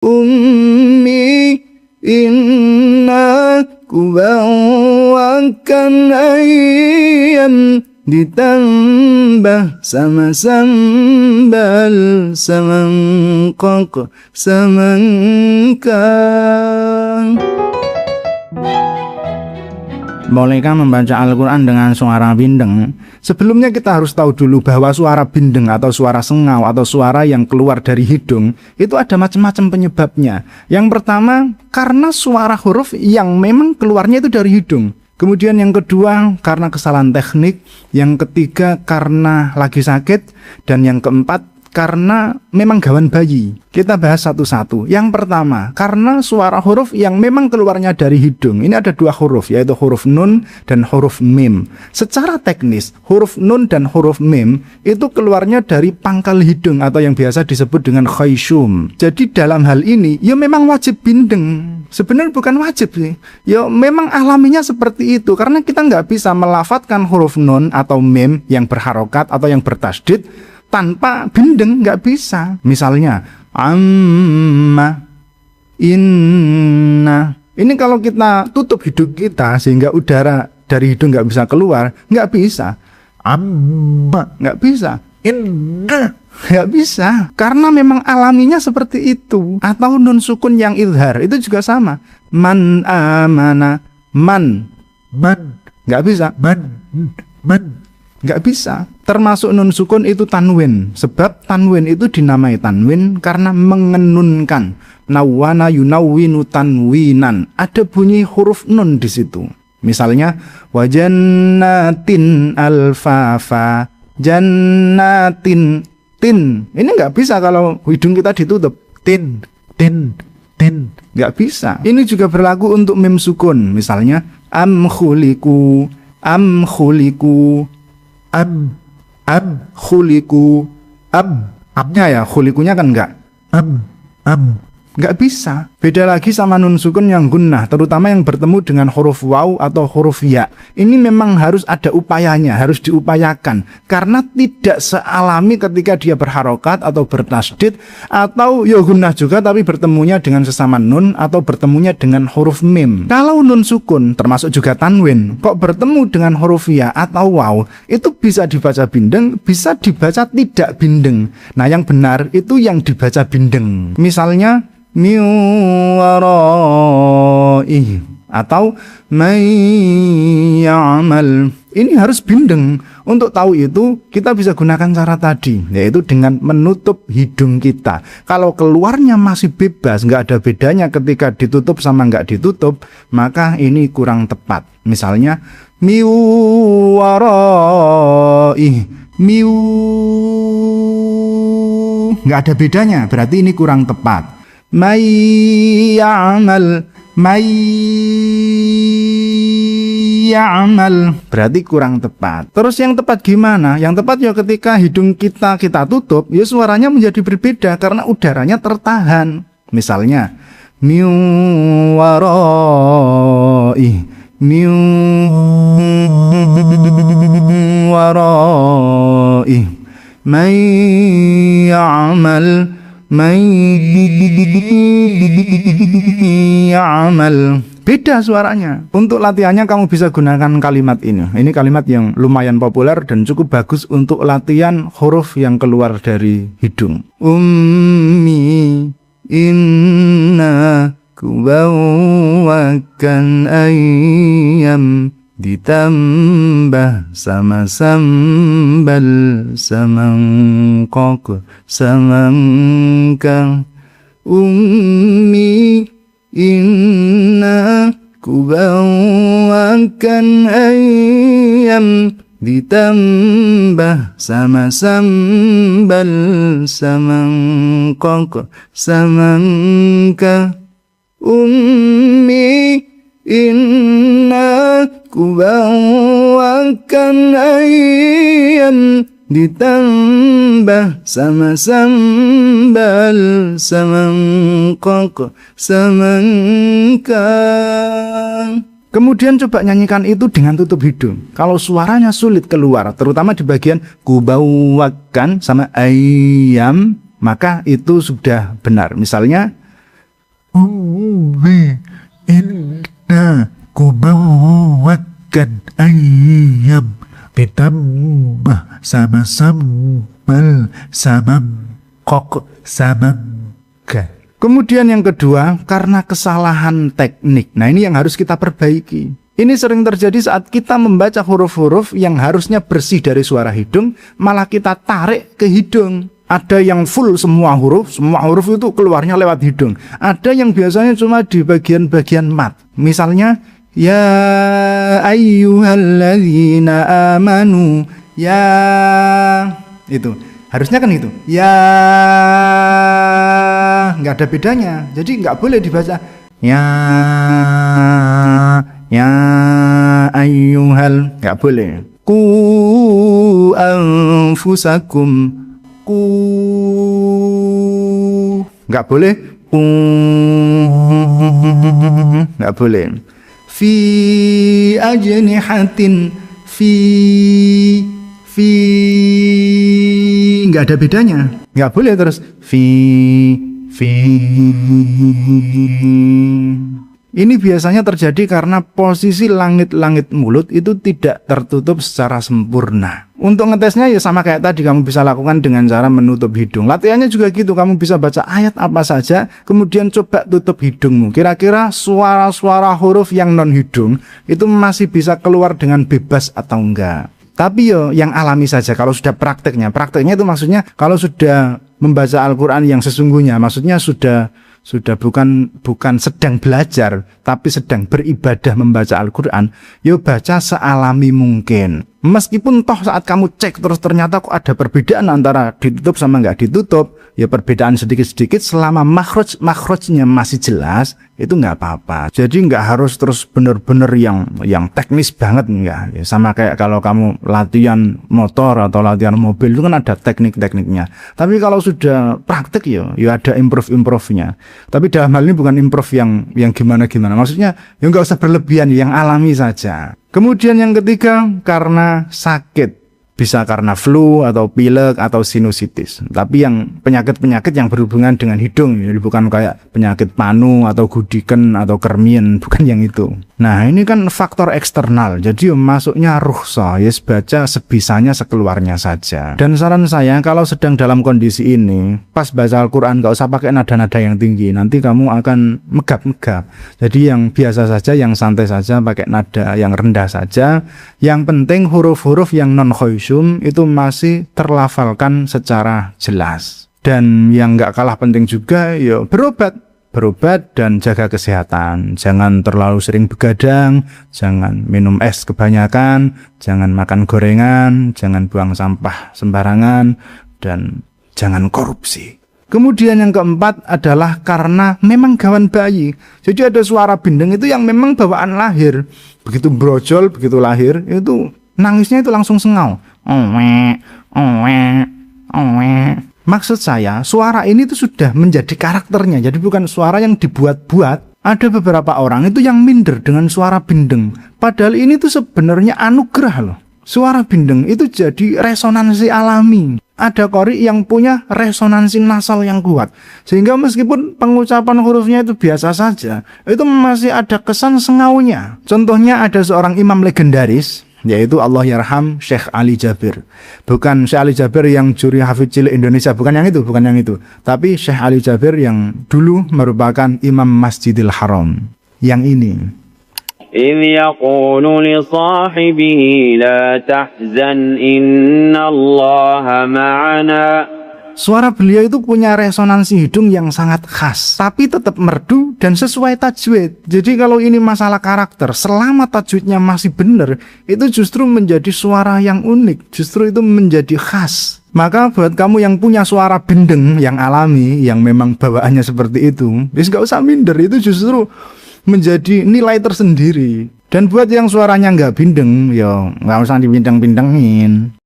Ummi inna kubawakan ayam ditambah sama sambal semangkok semangkang. Bolehkah membaca Al-Quran dengan suara bindeng? Sebelumnya kita harus tahu dulu bahwa suara bindeng atau suara sengau atau suara yang keluar dari hidung itu ada macam-macam penyebabnya. Yang pertama, karena suara huruf yang memang keluarnya itu dari hidung. Kemudian yang kedua, karena kesalahan teknik. Yang ketiga, karena lagi sakit. Dan yang keempat, karena memang gawan bayi. Kita bahas satu-satu. Yang pertama, karena suara huruf yang memang keluarnya dari hidung. Ini ada dua huruf, yaitu huruf nun dan huruf mim. Secara teknis, huruf nun dan huruf mim itu keluarnya dari pangkal hidung atau yang biasa disebut dengan khayshum. Jadi dalam hal ini, ya memang wajib bindeng. Sebenarnya bukan wajib sih. Ya memang alaminya seperti itu. Karena kita nggak bisa melafatkan huruf nun atau mim yang berharokat atau yang bertasdid tanpa bindeng, nggak bisa. Misalnya amma, inna. Ini kalau kita tutup hidung kita sehingga udara dari hidung nggak bisa keluar, nggak bisa. Amma, nggak bisa. Inna, nggak bisa. Karena memang alaminya seperti itu. Atau nun sukun yang idhar itu juga sama. Man amana, man, nggak bisa. Man, nggak bisa. Termasuk nun sukun itu tanwin. Sebab tanwin itu dinamai tanwin karena mengenunkan. Nawwana yunawwinu tanwinan. Ada bunyi huruf nun di situ. Misalnya wajannatin alfafa, jannatin, tin. Ini nggak bisa kalau hidung kita ditutup. Tin, nggak bisa. Ini juga berlaku untuk mim sukun. Misalnya am khuliku, khuliku, amnya ya, khulikunya kan enggak. Enggak bisa. Beda lagi sama nun sukun yang gunnah, terutama yang bertemu dengan huruf waw atau huruf ya. Ini memang harus ada upayanya, harus diupayakan. Karena tidak sealami ketika dia berharokat atau bertasdid, atau ya gunnah juga tapi bertemunya dengan sesama nun atau bertemunya dengan huruf mim. Kalau nun sukun, termasuk juga tanwin, kok bertemu dengan huruf ya atau waw, itu bisa dibaca bindeng, bisa dibaca tidak bindeng. Nah yang benar itu yang dibaca bindeng. Misalnya min waraih atau may ya'mal. Ini harus bindeng. Untuk tahu itu kita bisa gunakan cara tadi, yaitu dengan menutup hidung kita. Kalau keluarnya masih bebas, nggak ada bedanya ketika ditutup sama nggak ditutup, maka ini kurang tepat. Misalnya min waraih, nggak ada bedanya, berarti ini kurang tepat. May ya'mal, berarti kurang tepat. Terus yang tepat gimana? Yang tepat ya ketika hidung kita tutup, ya suaranya menjadi berbeda karena udaranya tertahan. Misalnya min waraih, may ya'mal, beda suaranya. Untuk latihannya kamu bisa gunakan kalimat ini. Ini kalimat yang lumayan populer dan cukup bagus untuk latihan huruf yang keluar dari hidung. Ummi inna kubawakan ayam ditambah sama sambal semangkok semangkang. Ummi inna kubawakan ayam ditambah sama sambal semangkok semangkang. Ummi inna kubawakan ayam ditambah sama sambal semangkok semangkang. Kemudian coba nyanyikan itu dengan tutup hidung. Kalau suaranya sulit keluar, terutama di bagian kubawakan sama ayam, maka itu sudah benar. Misalnya Umi inna kubawakan ayam ditambah sama sambal sama kok sama ga. Kemudian yang kedua, karena kesalahan teknik. Nah, ini yang harus kita perbaiki. Ini sering terjadi saat kita membaca huruf-huruf yang harusnya bersih dari suara hidung, malah kita tarik ke hidung. Ada yang full semua huruf itu keluarnya lewat hidung. Ada yang biasanya cuma di bagian-bagian mat. Misalnya, ya ayyuhalladzina amanu, ya, itu. Harusnya kan itu. Ya, nggak ada bedanya. Jadi nggak boleh dibaca ya ayyuhal, nggak boleh. Ku anfusakum, ku, nggak boleh. Ku, nggak boleh. Fi ajnihatin, fi, nggak ada bedanya, nggak boleh terus fi. Ini biasanya terjadi karena posisi langit-langit mulut itu tidak tertutup secara sempurna. Untuk ngetesnya ya sama kayak tadi, kamu bisa lakukan dengan cara menutup hidung. Latihannya juga gitu, kamu bisa baca ayat apa saja, kemudian coba tutup hidungmu. Kira-kira suara-suara huruf yang non hidung itu masih bisa keluar dengan bebas atau enggak. Tapi yo yang alami saja. Kalau sudah prakteknya itu maksudnya kalau sudah membaca Al-Quran yang sesungguhnya, maksudnya sudah bukan sedang belajar, tapi sedang beribadah membaca Al-Quran, yo baca sealami mungkin. Meskipun toh saat kamu cek terus ternyata kok ada perbedaan antara ditutup sama nggak ditutup, ya perbedaan sedikit-sedikit, selama makhrajnya masih jelas, itu nggak apa-apa. Jadi nggak harus terus bener-bener yang teknis banget, enggak. Ya, sama kayak kalau kamu latihan motor atau latihan mobil itu kan ada teknik-tekniknya. Tapi kalau sudah praktek ya ada improve-nya. Tapi dalam hal ini bukan improve yang gimana-gimana. Maksudnya ya nggak usah berlebihan, yang alami saja. Kemudian yang ketiga, karena sakit. Bisa karena flu atau pilek atau sinusitis. Tapi yang penyakit-penyakit yang berhubungan dengan hidung, jadi bukan kayak penyakit panu atau gudiken atau kermien, bukan yang itu. Nah, ini kan faktor eksternal. Jadi masuknya rukhsah, yes, baca sebisanya sekeluarnya saja. Dan saran saya kalau sedang dalam kondisi ini, pas baca Al-Quran gak usah pakai nada-nada yang tinggi. Nanti kamu akan megap-megap. Jadi yang biasa saja, yang santai saja, pakai nada yang rendah saja. Yang penting huruf-huruf yang non-khoisy itu masih terlafalkan secara jelas. Dan yang gak kalah penting juga ya berobat dan jaga kesehatan. Jangan terlalu sering begadang, jangan minum es kebanyakan, jangan makan gorengan, jangan buang sampah sembarangan, dan jangan korupsi. Kemudian yang keempat adalah karena memang gawan bayi. Jadi ada suara bindeng itu yang memang bawaan lahir. Begitu brojol, begitu lahir, itu nangisnya itu langsung sengau. Maksud saya, suara ini tuh sudah menjadi karakternya. Jadi bukan suara yang dibuat-buat. Ada beberapa orang itu yang minder dengan suara bindeng. Padahal ini tuh sebenarnya anugerah loh. Suara bindeng itu jadi resonansi alami. Ada qori yang punya resonansi nasal yang kuat. Sehingga meskipun pengucapan hurufnya itu biasa saja, itu masih ada kesan sengaunya. Contohnya ada seorang imam legendaris, yaitu Allahyarham Syekh Ali Jabir. Bukan Syekh Ali Jabir yang juri hafidz cilik Indonesia, bukan yang itu. Tapi Syekh Ali Jabir yang dulu merupakan imam Masjidil Haram. Yang ini. إذ يقول لصاحبه لا تحزن إن الله معنا. Suara beliau itu punya resonansi hidung yang sangat khas, tapi tetap merdu dan sesuai tajwid. Jadi kalau ini masalah karakter, selama tajwidnya masih benar, itu justru menjadi suara yang unik, justru itu menjadi khas. Maka buat kamu yang punya suara bindeng yang alami, yang memang bawaannya seperti itu, wis gak usah minder, itu justru menjadi nilai tersendiri. Dan buat yang suaranya nggak bindeng, ya nggak usah dibindeng-bindengin.